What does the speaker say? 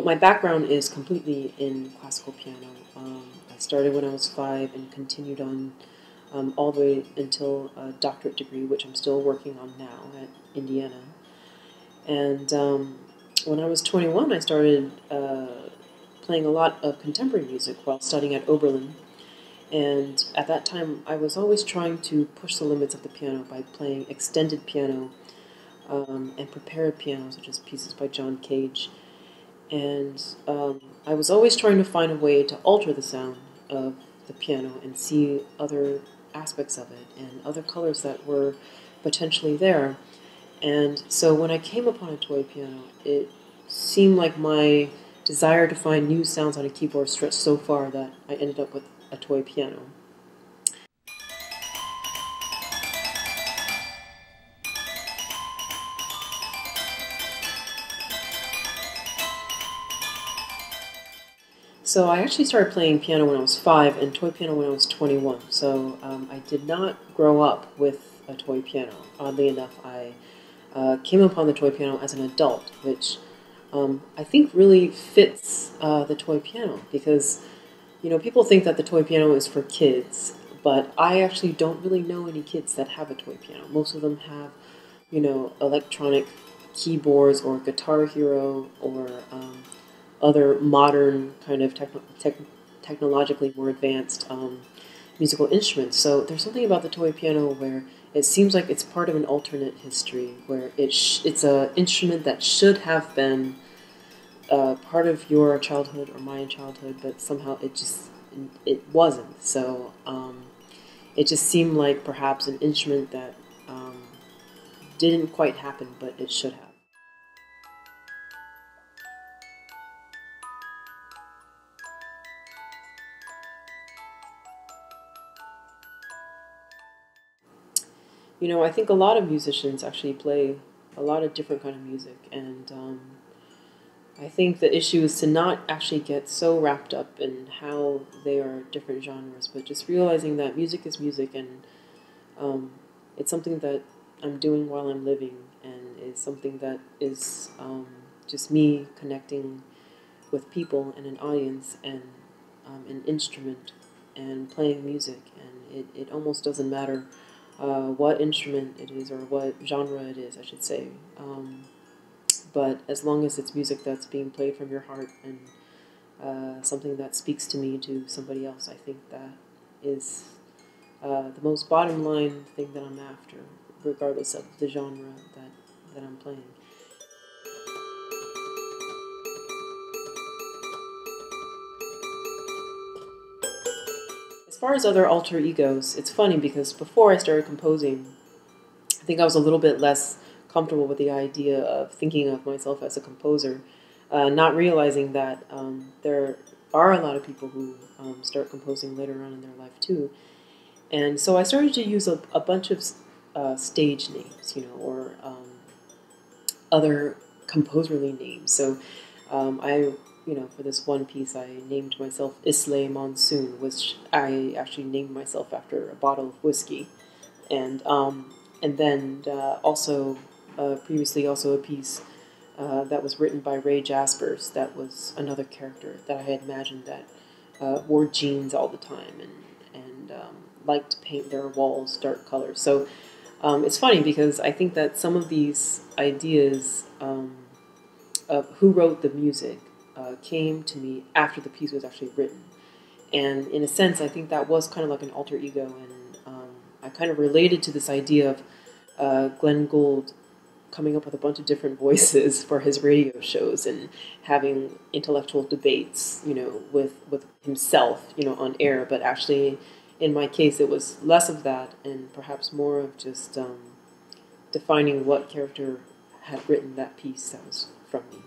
my background is completely in classical piano. I started when I was 5 and continued on all the way until a doctorate degree, which I'm still working on now at Indiana. And when I was 21, I started playing a lot of contemporary music while studying at Oberlin. And at that time, I was always trying to push the limits of the piano by playing extended piano and prepared piano, such as pieces by John Cage. And I was always trying to find a way to alter the sound of the piano and see other aspects of it and other colors that were potentially there. And so when I came upon a toy piano, it seemed like my desire to find new sounds on a keyboard stretched so far that I ended up with a toy piano. So I actually started playing piano when I was 5 and toy piano when I was 21. So I did not grow up with a toy piano. Oddly enough, I came upon the toy piano as an adult, which I think really fits the toy piano because, you know, people think that the toy piano is for kids, but I actually don't really know any kids that have a toy piano. Most of them have, you know, electronic keyboards or Guitar Hero or other modern kind of technologically more advanced musical instruments. So there's something about the toy piano where it seems like it's part of an alternate history, where it's an instrument that should have been part of your childhood or my childhood, but somehow it wasn't. So it just seemed like perhaps an instrument that didn't quite happen, but it should have. You know, I think a lot of musicians actually play a lot of different kind of music, and I think the issue is to not actually get so wrapped up in how they are different genres, but just realizing that music is music, and it's something that I'm doing while I'm living, and is something that is just me connecting with people and an audience and an instrument and playing music, and it almost doesn't matter what instrument it is or what genre it is, I should say. But as long as it's music that's being played from your heart and something that speaks to me to somebody else, I think that is the most bottom line thing that I'm after, regardless of the genre that I'm playing. As far as other alter egos, it's funny because before I started composing, I think I was a little bit less comfortable with the idea of thinking of myself as a composer, not realizing that there are a lot of people who start composing later on in their life too. And so I started to use a bunch of stage names, you know, or other composerly names. So you know, for this one piece, I named myself Islay Monsoon, which I actually named myself after a bottle of whiskey. And then also previously also a piece that was written by Ray Jaspers. That was another character that I had imagined that wore jeans all the time and liked to paint their walls dark colors. So it's funny because I think that some of these ideas of who wrote the music came to me after the piece was actually written. And in a sense, I think that was kind of like an alter ego, and I kind of related to this idea of Glenn Gould coming up with a bunch of different voices for his radio shows and having intellectual debates, you know, with himself, you know, on air. But actually, in my case, it was less of that and perhaps more of just defining what character had written that piece that was from me.